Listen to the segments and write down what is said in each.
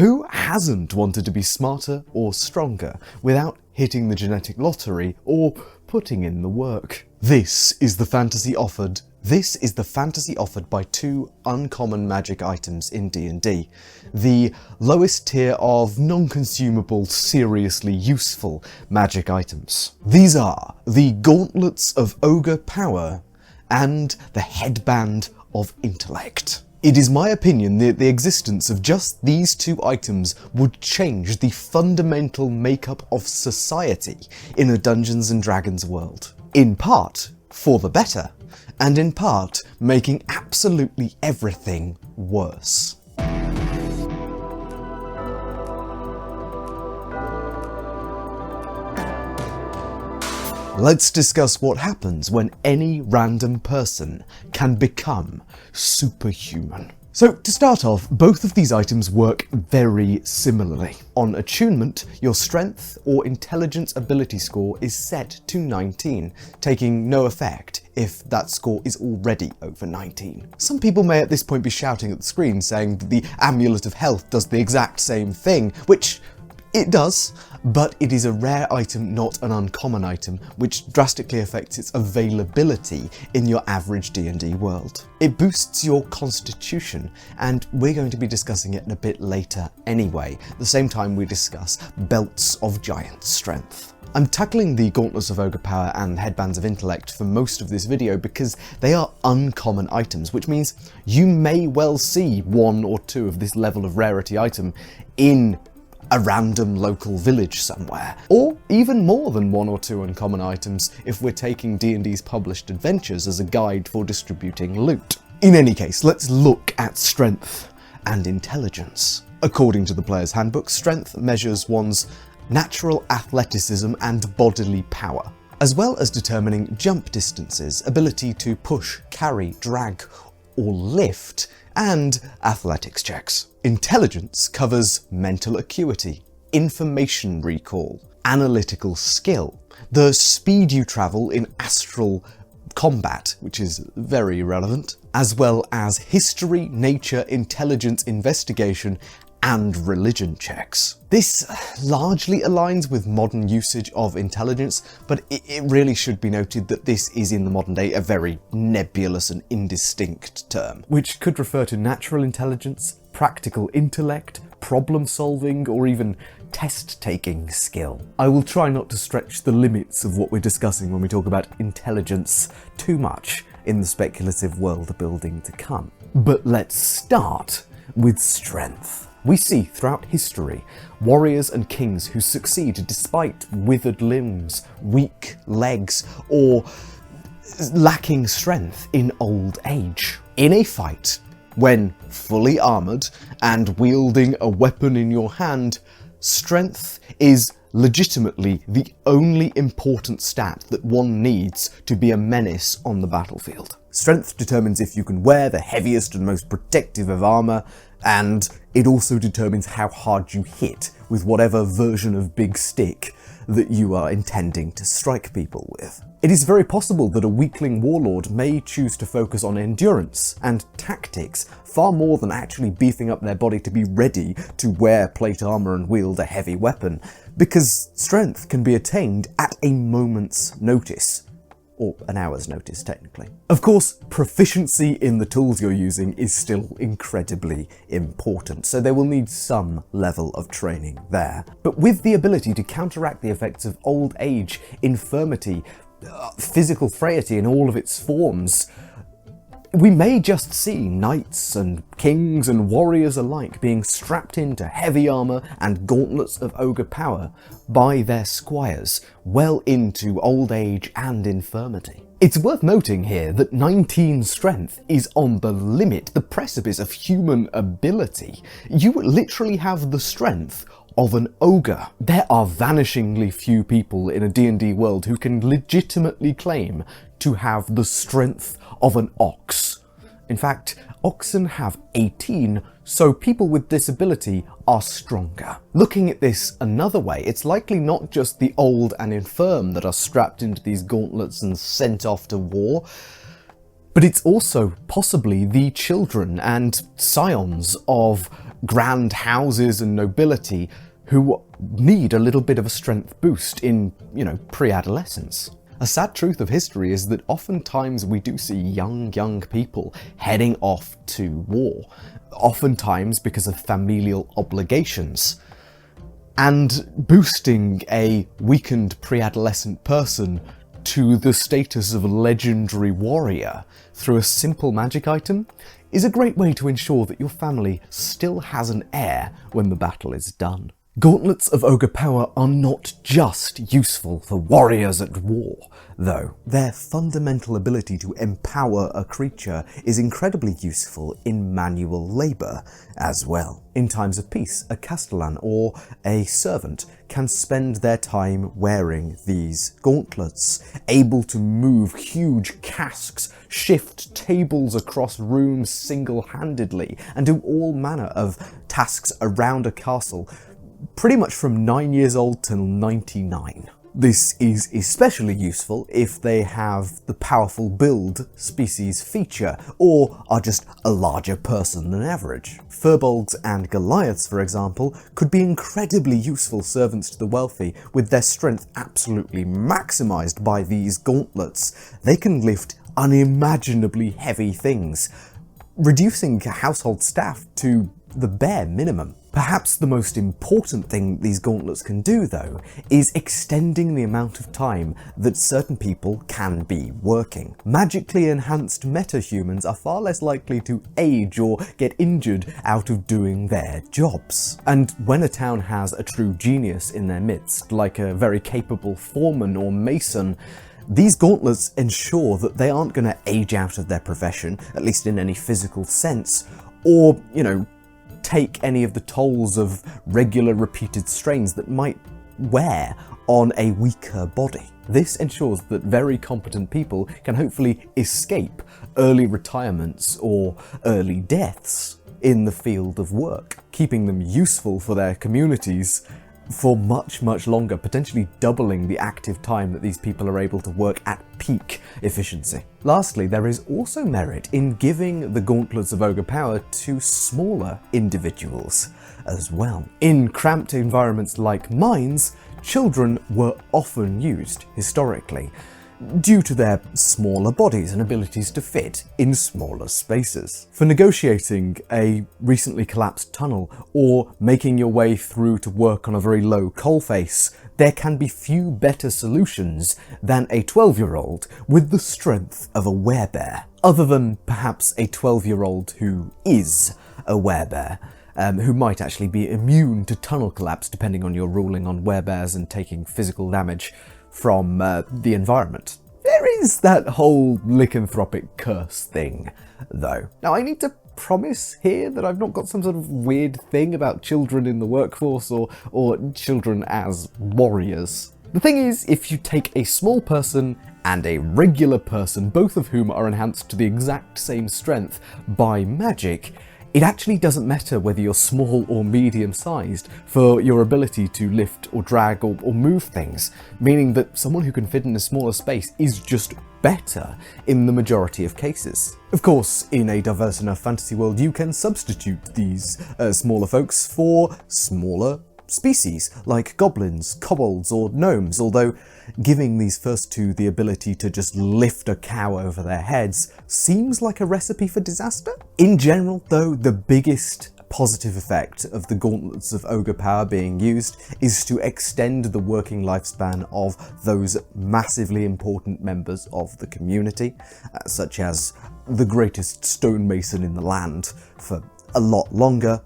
Who hasn't wanted to be smarter or stronger without hitting the genetic lottery or putting in the work? This is the fantasy offered by two uncommon magic items in D&D. The lowest tier of non-consumable, seriously useful magic items. These are the Gauntlets of Ogre Power and the Headband of Intellect. It is my opinion that the existence of just these two items would change the fundamental makeup of society in a Dungeons & Dragons world. In part, for the better, and in part, making absolutely everything worse. Let's discuss what happens when any random person can become superhuman. So to start off, both of these items work very similarly. On attunement, your strength or intelligence ability score is set to 19, taking no effect if that score is already over 19. Some people may at this point be shouting at the screen saying that the Amulet of Health does the exact same thing, which it does, but it is a rare item, not an uncommon item, which drastically affects its availability in your average D&D world. It boosts your constitution, and we're going to be discussing it a bit later anyway, the same time we discuss belts of giant strength. I'm tackling the Gauntlets of Ogre Power and Headbands of Intellect for most of this video because they are uncommon items, which means you may well see one or two of this level of rarity item in a random local village somewhere, or even more than one or two uncommon items if we're taking D&D's published adventures as a guide for distributing loot. In any case, let's look at strength and intelligence. According to the player's handbook, strength measures one's natural athleticism and bodily power, as well as determining jump distances, ability to push, carry, drag, or lift, and athletics checks. Intelligence covers mental acuity, information recall, analytical skill, the speed you travel in astral combat, which is very relevant, as well as history, nature, intelligence, investigation, and religion checks. This largely aligns with modern usage of intelligence, but it really should be noted that this is in the modern day a very nebulous and indistinct term, which could refer to natural intelligence, practical intellect, problem solving, or even test-taking skill. I will try not to stretch the limits of what we're discussing when we talk about intelligence too much in the speculative world building to come. But let's start with strength. We see throughout history warriors and kings who succeed despite withered limbs, weak legs, or lacking strength in old age. In a fight, when fully armoured and wielding a weapon in your hand, strength is legitimately the only important stat that one needs to be a menace on the battlefield. Strength determines if you can wear the heaviest and most protective of armour, and it also determines how hard you hit with whatever version of big stick that you are intending to strike people with. It is very possible that a weakling warlord may choose to focus on endurance and tactics far more than actually beefing up their body to be ready to wear plate armour and wield a heavy weapon, because strength can be attained at a moment's notice. Or an hour's notice, technically. Of course, proficiency in the tools you're using is still incredibly important, so they will need some level of training there. But with the ability to counteract the effects of old age, infirmity, physical frailty in all of its forms, we may just see knights and kings and warriors alike being strapped into heavy armour and gauntlets of ogre power by their squires well into old age and infirmity. It's worth noting here that 19 strength is on the limit, the precipice of human ability. You literally have the strength of an ogre. There are vanishingly few people in a D&D world who can legitimately claim to have the strength of an ox. In fact, oxen have 18, so people with disability are stronger. Looking at this another way, it's likely not just the old and infirm that are strapped into these gauntlets and sent off to war, but it's also possibly the children and scions of grand houses and nobility who need a little bit of a strength boost in, pre-adolescence. A sad truth of history is that oftentimes we do see young people heading off to war, oftentimes because of familial obligations, and boosting a weakened pre-adolescent person to the status of a legendary warrior through a simple magic item is a great way to ensure that your family still has an heir when the battle is done. Gauntlets of Ogre power are not just useful for warriors at war, though. Their fundamental ability to empower a creature is incredibly useful in manual labour as well. In times of peace, a castellan or a servant can spend their time wearing these gauntlets, able to move huge casks, shift tables across rooms single-handedly, and do all manner of tasks around a castle, pretty much from 9 years old till 99. This is especially useful if they have the powerful build species feature, or are just a larger person than average. Furbolgs and Goliaths, for example, could be incredibly useful servants to the wealthy, with their strength absolutely maximised by these gauntlets. They can lift unimaginably heavy things, reducing household staff to the bare minimum. Perhaps the most important thing these gauntlets can do, though, is extending the amount of time that certain people can be working. Magically enhanced metahumans are far less likely to age or get injured out of doing their jobs. And when a town has a true genius in their midst, like a very capable foreman or mason, these gauntlets ensure that they aren't going to age out of their profession, at least in any physical sense, or, take any of the tolls of regular repeated strains that might wear on a weaker body. This ensures that very competent people can hopefully escape early retirements or early deaths in the field of work, keeping them useful for their communities for much longer, potentially doubling the active time that these people are able to work at peak efficiency. Lastly, there is also merit in giving the Gauntlets of Ogre power to smaller individuals as well. In cramped environments like mines, children were often used historically, due to their smaller bodies and abilities to fit in smaller spaces. For negotiating a recently collapsed tunnel or making your way through to work on a very low coalface, there can be few better solutions than a 12-year-old with the strength of a werebear. Other than perhaps a 12-year-old who is a werebear, who might actually be immune to tunnel collapse depending on your ruling on werebears and taking physical damage from the environment. There is that whole lycanthropic curse thing, though. Now, I need to promise here that I've not got some sort of weird thing about children in the workforce or children as warriors. The thing is, if you take a small person and a regular person, both of whom are enhanced to the exact same strength by magic, it actually doesn't matter whether you're small or medium-sized for your ability to lift or drag or move things, meaning that someone who can fit in a smaller space is just better in the majority of cases. Of course, in a diverse enough fantasy world, you can substitute these smaller folks for smaller species, like goblins, kobolds, or gnomes, although giving these first two the ability to just lift a cow over their heads seems like a recipe for disaster. In general, though, the biggest positive effect of the Gauntlets of Ogre power being used is to extend the working lifespan of those massively important members of the community, such as the greatest stonemason in the land, for a lot longer,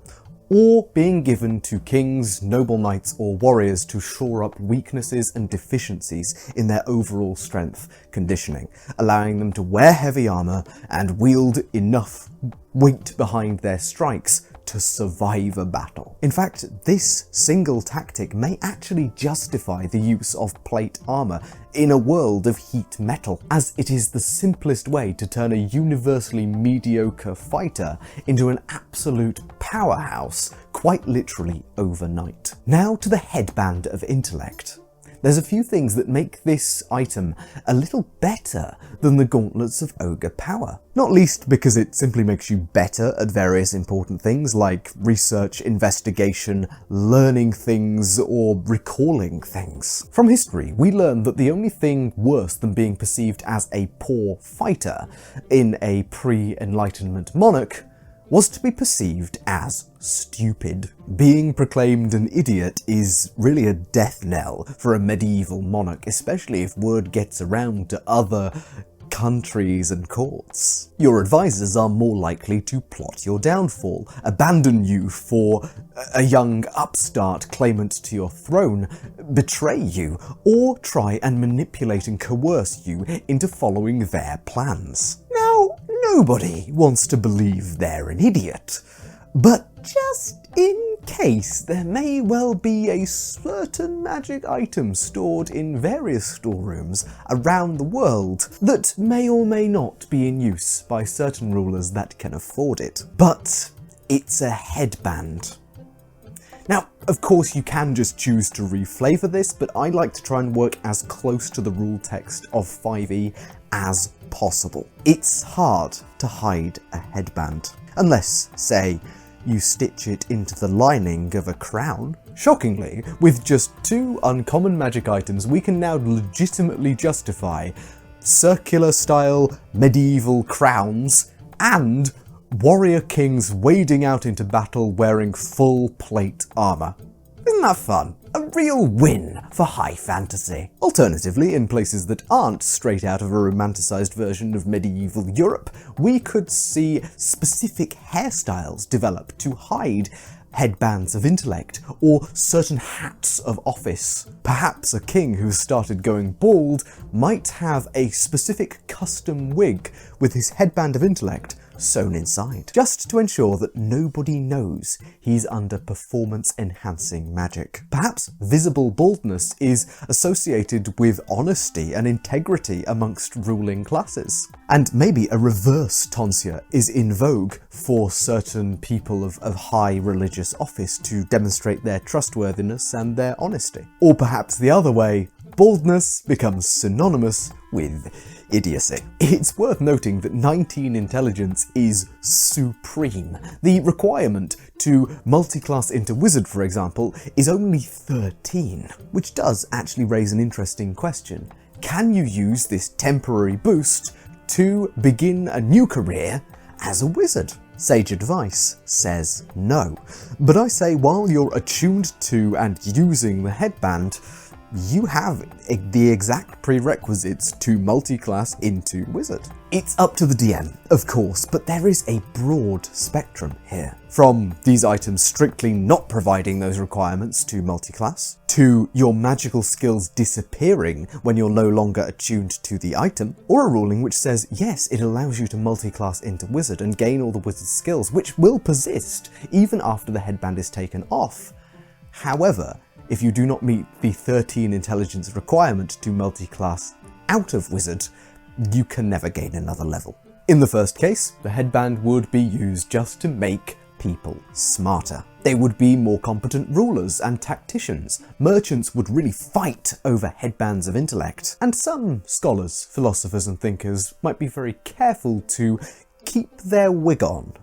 or being given to kings, noble knights, or warriors to shore up weaknesses and deficiencies in their overall strength conditioning, allowing them to wear heavy armor and wield enough weight behind their strikes to survive a battle. In fact, this single tactic may actually justify the use of plate armor in a world of heat metal, as it is the simplest way to turn a universally mediocre fighter into an absolute powerhouse, quite literally overnight. Now to the Headband of Intellect. there's a few things that make this item a little better than the Gauntlets of Ogre power. Not least because it simply makes you better at various important things like research, investigation, learning things, or recalling things. From history, we learn that the only thing worse than being perceived as a poor fighter in a pre-Enlightenment monarch was to be perceived as stupid. Being proclaimed an idiot is really a death knell for a medieval monarch, especially if word gets around to other countries and courts. Your advisors are more likely to plot your downfall, abandon you for a young upstart claimant to your throne, betray you, or try and manipulate and coerce you into following their plans. Now, nobody wants to believe they're an idiot, but just in case, there may well be a certain magic item stored in various storerooms around the world that may or may not be in use by certain rulers that can afford it. But it's a headband. Now, of course, you can just choose to reflavor this, but I like to try and work as close to the rule text of 5e as possible. It's hard to hide a headband, unless, say, you stitch it into the lining of a crown. Shockingly, with just 2 uncommon magic items, we can now legitimately justify circular-style medieval crowns and warrior kings wading out into battle wearing full plate armor. Isn't that fun? A real win for high fantasy. Alternatively, in places that aren't straight out of a romanticized version of medieval Europe, we could see specific hairstyles develop to hide headbands of intellect, or certain hats of office. Perhaps a king who started going bald might have a specific custom wig with his headband of intellect sewn inside, just to ensure that nobody knows he's under performance-enhancing magic. Perhaps visible baldness is associated with honesty and integrity amongst ruling classes. And maybe a reverse tonsure is in vogue for certain people of high religious office to demonstrate their trustworthiness and their honesty. Or perhaps the other way, baldness becomes synonymous with idiocy. It's worth noting that 19 intelligence is supreme. The requirement to multiclass into wizard, for example, is only 13, which does actually raise an interesting question. Can you use this temporary boost to begin a new career as a wizard? Sage advice says no, but I say while you're attuned to and using the headband, you have the exact prerequisites to multiclass into wizard. It's up to the DM, of course, but there is a broad spectrum here. From these items strictly not providing those requirements to multiclass, to your magical skills disappearing when you're no longer attuned to the item, or a ruling which says, yes, it allows you to multiclass into wizard and gain all the wizard skills, which will persist even after the headband is taken off. However, if you do not meet the 13 intelligence requirement to multiclass out of wizard, you can never gain another level. In the first case, the headband would be used just to make people smarter. They would be more competent rulers and tacticians. Merchants would really fight over headbands of intellect. And some scholars, philosophers and thinkers might be very careful to keep their wig on.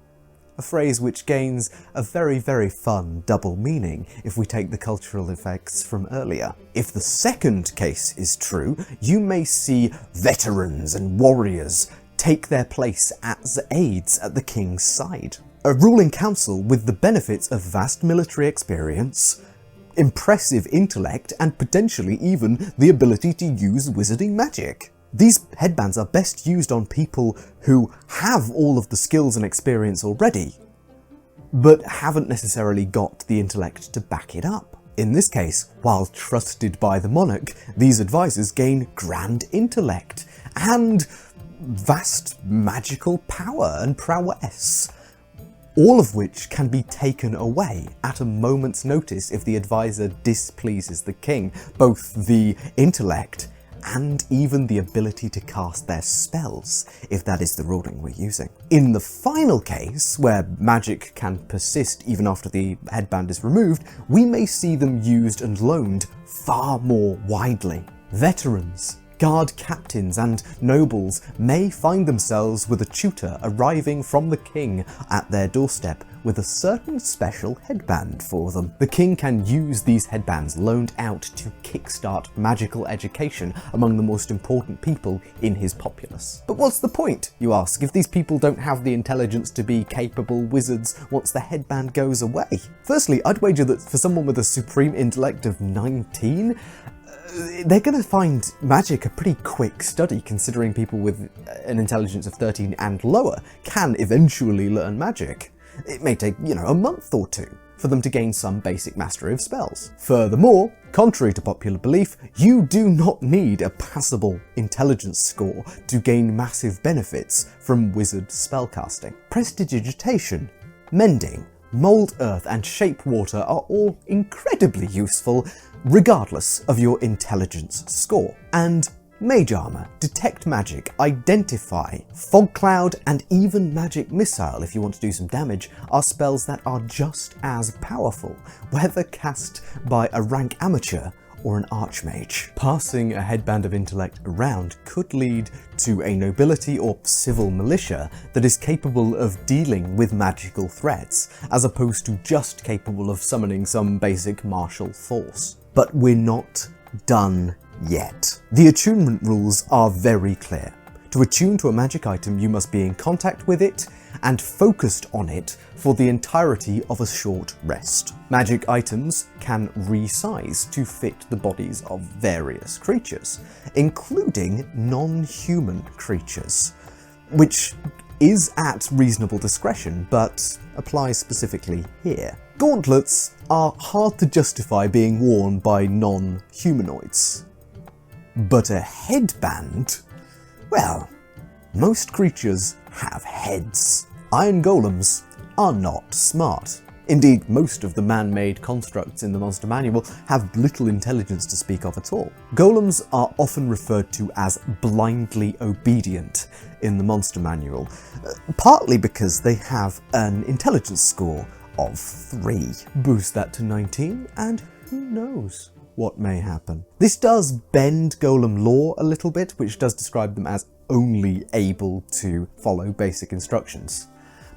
A phrase which gains a very, very fun double meaning if we take the cultural effects from earlier. If the second case is true, you may see veterans and warriors take their place as aides at the king's side. A ruling council with the benefits of vast military experience, impressive intellect, and potentially even the ability to use wizarding magic. These headbands are best used on people who have all of the skills and experience already, but haven't necessarily got the intellect to back it up. In this case, while trusted by the monarch, these advisors gain grand intellect and vast magical power and prowess, all of which can be taken away at a moment's notice if the advisor displeases the king, both the intellect and even the ability to cast their spells, if that is the ruling we're using. In the final case, where magic can persist even after the headband is removed, we may see them used and loaned far more widely. Veterans, guard captains and nobles may find themselves with a tutor arriving from the king at their doorstep with a certain special headband for them. The king can use these headbands loaned out to kickstart magical education among the most important people in his populace. But what's the point, you ask, if these people don't have the intelligence to be capable wizards once the headband goes away? Firstly, I'd wager that for someone with a supreme intellect of 19, they're going to find magic a pretty quick study, considering people with an intelligence of 13 and lower can eventually learn magic. It may take, a month or two for them to gain some basic mastery of spells. Furthermore, contrary to popular belief, you do not need a passable intelligence score to gain massive benefits from wizard spellcasting. Prestidigitation, mending, mold earth, and shape water are all incredibly useful regardless of your intelligence score. And mage armor, detect magic, identify, fog cloud, and even magic missile, if you want to do some damage, are spells that are just as powerful, whether cast by a rank amateur or an archmage. Passing a Headband of Intellect around could lead to a nobility or civil militia that is capable of dealing with magical threats, as opposed to just capable of summoning some basic martial force. But we're not done yet. The attunement rules are very clear. To attune to a magic item, you must be in contact with it and focused on it for the entirety of a short rest. Magic items can resize to fit the bodies of various creatures, including non-human creatures, which is at reasonable discretion, but applies specifically here. Gauntlets are hard to justify being worn by non-humanoids. But a headband? Well, most creatures have heads. Iron golems are not smart. Indeed, most of the man-made constructs in the Monster Manual have little intelligence to speak of at all. Golems are often referred to as blindly obedient in the Monster Manual, partly because they have an intelligence score of 3. Boost that to 19, and who knows what may happen. This does bend golem lore a little bit, which does describe them as only able to follow basic instructions.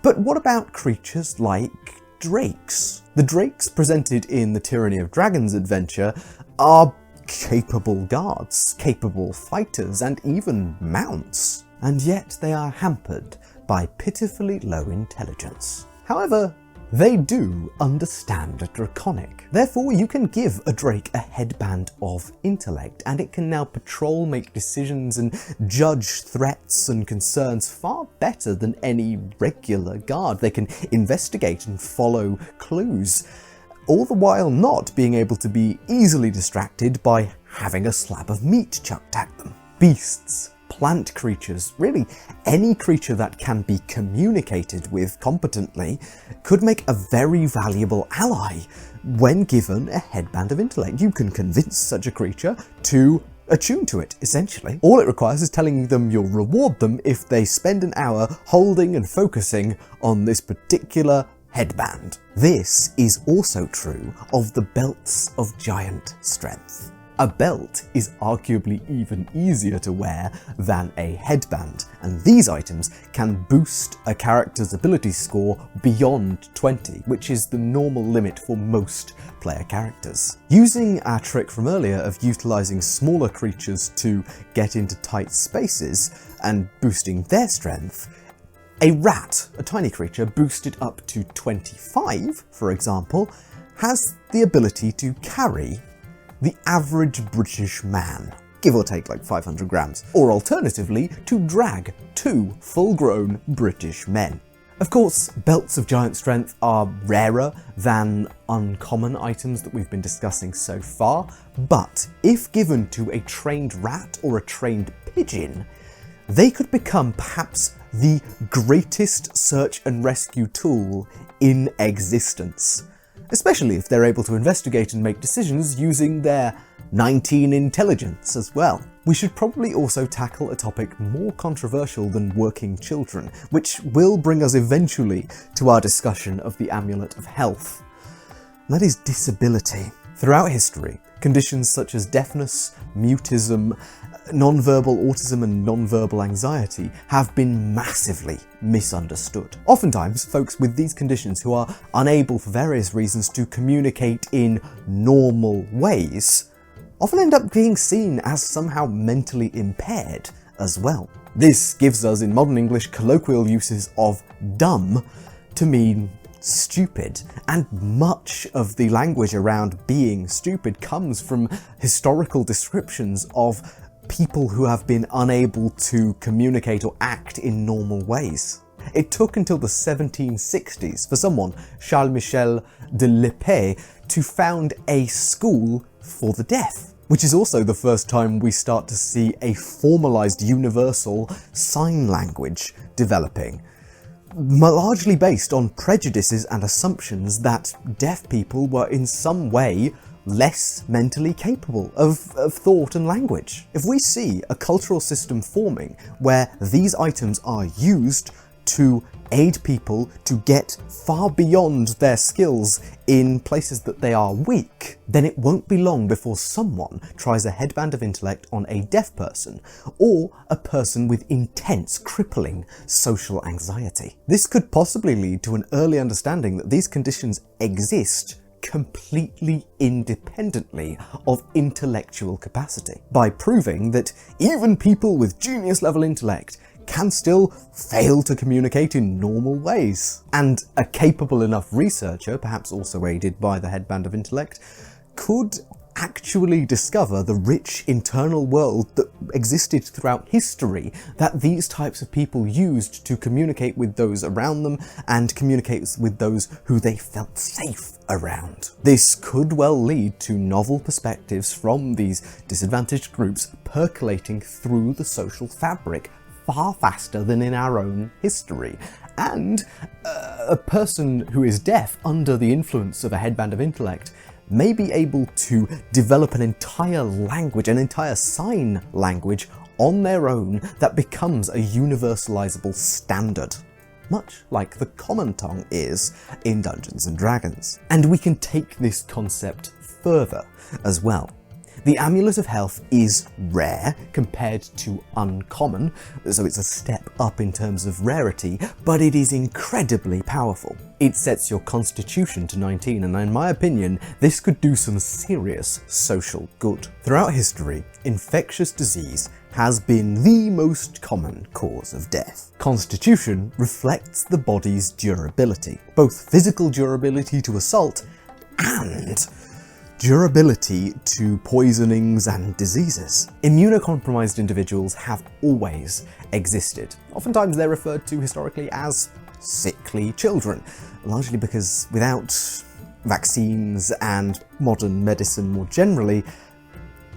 But what about creatures like drakes? The drakes presented in the Tyranny of Dragons adventure are capable guards, capable fighters, and even mounts. And yet they are hampered by pitifully low intelligence. However, they do understand Draconic. Therefore, you can give a drake a Headband of Intellect, and it can now patrol, make decisions, and judge threats and concerns far better than any regular guard. They can investigate and follow clues, all the while not being able to be easily distracted by having a slab of meat chucked at them. Beasts, plant creatures, really any creature that can be communicated with competently could make a very valuable ally when given a Headband of Intellect. You can convince such a creature to attune to it, essentially. All it requires is telling them you'll reward them if they spend an hour holding and focusing on this particular headband. This is also true of the belts of giant strength. A belt is arguably even easier to wear than a headband, and these items can boost a character's ability score beyond 20, which is the normal limit for most player characters. Using our trick from earlier of utilizing smaller creatures to get into tight spaces and boosting their strength, a rat, a tiny creature boosted up to 25, for example, has the ability to carry the average British man, give or take like 500 grams, or alternatively to drag 2 full-grown British men. Of course, belts of giant strength are rarer than uncommon items that we've been discussing so far, but if given to a trained rat or a trained pigeon, they could become perhaps the greatest search and rescue tool in existence. Especially if they're able to investigate and make decisions using their 19 intelligence as well. We should probably also tackle a topic more controversial than working children, which will bring us eventually to our discussion of the Amulet of Health. And that is disability. Throughout history, conditions such as deafness, mutism, nonverbal autism and nonverbal anxiety have been massively misunderstood. Oftentimes, folks with these conditions who are unable for various reasons to communicate in normal ways often end up being seen as somehow mentally impaired as well. This gives us, in modern English, colloquial uses of dumb to mean stupid, and much of the language around being stupid comes from historical descriptions of people who have been unable to communicate or act in normal ways. It took until the 1760s for someone, Charles Michel de L'Épée, to found a school for the deaf, which is also the first time we start to see a formalized universal sign language developing, largely based on prejudices and assumptions that deaf people were in some way less mentally capable of thought and language. If we see a cultural system forming where these items are used to aid people to get far beyond their skills in places that they are weak, then it won't be long before someone tries a Headband of Intellect on a deaf person, or a person with intense, crippling social anxiety. This could possibly lead to an early understanding that these conditions exist completely independently of intellectual capacity, by proving that even people with genius-level intellect can still fail to communicate in normal ways. And a capable enough researcher, perhaps also aided by the Headband of Intellect, could actually discover the rich internal world that existed throughout history that these types of people used to communicate with those around them and communicate with those who they felt safe around. This could well lead to novel perspectives from these disadvantaged groups percolating through the social fabric far faster than in our own history. And a person who is deaf under the influence of a Headband of Intellect may be able to develop an entire language, an entire sign language on their own that becomes a universalizable standard, much like the common tongue is in Dungeons & Dragons. And we can take this concept further as well. The Amulet of Health is rare compared to uncommon, so it's a step up in terms of rarity, but it is incredibly powerful. It sets your constitution to 19, and in my opinion, this could do some serious social good. Throughout history, infectious disease has been the most common cause of death. Constitution reflects the body's durability, both physical durability to assault and durability to poisonings and diseases. Immunocompromised individuals have always existed. Oftentimes they're referred to historically as sickly children, largely because without vaccines and modern medicine more generally,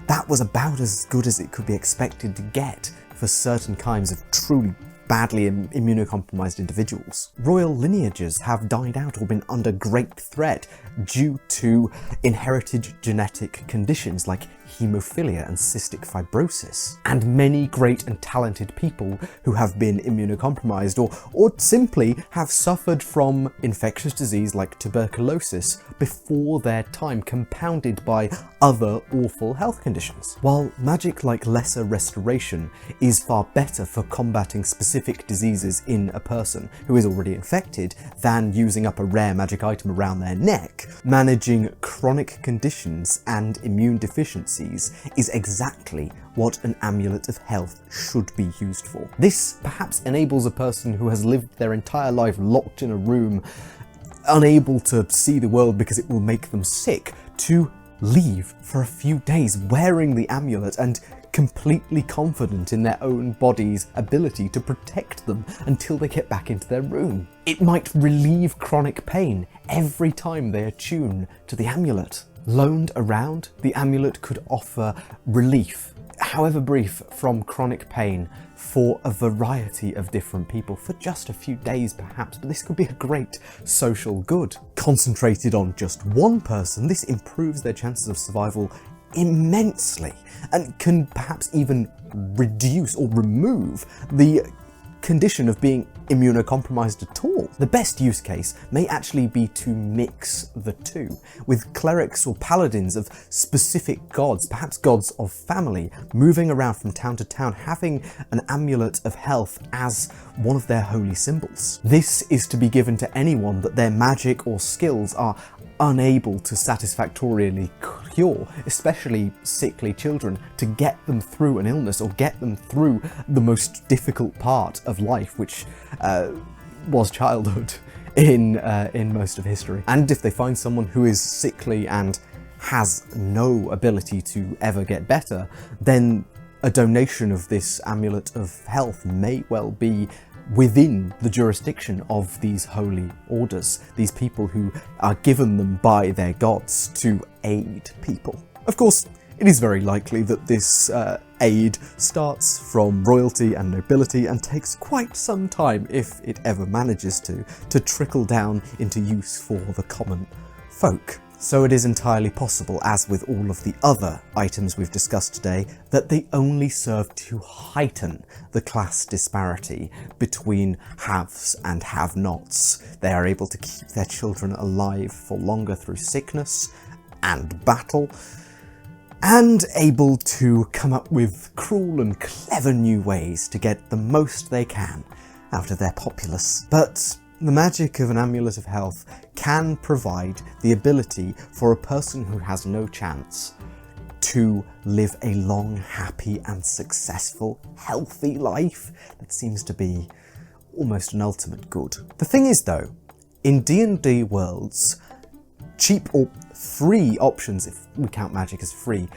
that was about as good as it could be expected to get for certain kinds of truly badly immunocompromised individuals. Royal lineages have died out or been under great threat due to inherited genetic conditions like haemophilia and cystic fibrosis. And many great and talented people who have been immunocompromised or simply have suffered from infectious disease like tuberculosis before their time, compounded by other awful health conditions. While magic like Lesser Restoration is far better for combating specific diseases in a person who is already infected than using up a rare magic item around their neck, managing chronic conditions and immune deficiencies is exactly what an Amulet of Health should be used for. This perhaps enables a person who has lived their entire life locked in a room, unable to see the world because it will make them sick, to leave for a few days wearing the amulet and completely confident in their own body's ability to protect them until they get back into their room. It might relieve chronic pain every time they attune to the amulet. Loaned around, the amulet could offer relief, however brief, from chronic pain for a variety of different people, for just a few days perhaps, but this could be a great social good. Concentrated on just one person, this improves their chances of survival immensely and can perhaps even reduce or remove the condition of being immunocompromised at all. The best use case may actually be to mix the two, with clerics or paladins of specific gods, perhaps gods of family, moving around from town to town, having an Amulet of Health as one of their holy symbols. This is to be given to anyone that their magic or skills are unable to satisfactorily cure, especially sickly children, to get them through an illness or get them through the most difficult part of life, which was childhood in most of history. And if they find someone who is sickly and has no ability to ever get better, then a donation of this Amulet of Health may well be within the jurisdiction of these holy orders, these people who are given them by their gods to aid people. Of course, it is very likely that this aid starts from royalty and nobility and takes quite some time, if it ever manages to trickle down into use for the common folk. So it is entirely possible, as with all of the other items we've discussed today, that they only serve to heighten the class disparity between haves and have-nots. They are able to keep their children alive for longer through sickness and battle, and able to come up with cruel and clever new ways to get the most they can out of their populace. But the magic of an Amulet of Health can provide the ability for a person who has no chance to live a long, happy and successful, healthy life that seems to be almost an ultimate good. The thing is though, in D&D worlds, cheap or free options, if we count magic as free,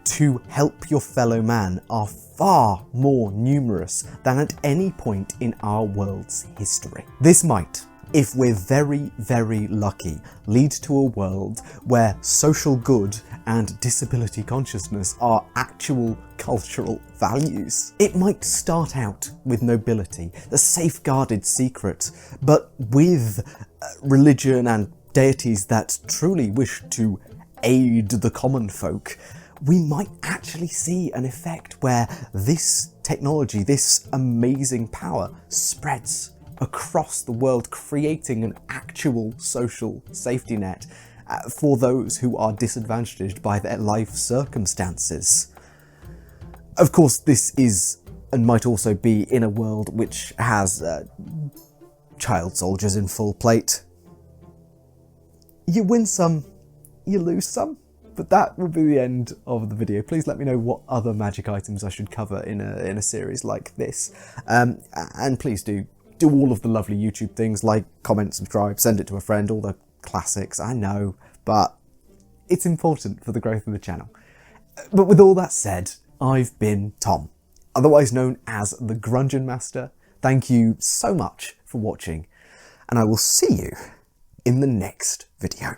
to help your fellow man are far more numerous than at any point in our world's history. This might, if we're very, very lucky, lead to a world where social good and disability consciousness are actual cultural values. It might start out with nobility, the safeguarded secret, but with religion and deities that truly wish to aid the common folk. We might actually see an effect where this technology, this amazing power, spreads across the world, creating an actual social safety net for those who are disadvantaged by their life circumstances. Of course, this is and might also be in a world which has child soldiers in full plate. You win some, you lose some. But that will be the end of the video. Please let me know what other magic items I should cover in a series like this. And please do all of the lovely YouTube things, like, comment, subscribe, send it to a friend, all the classics, I know, but it's important for the growth of the channel. But with all that said, I've been Tom, otherwise known as the Grungeon Master. Thank you so much for watching, and I will see you in the next video.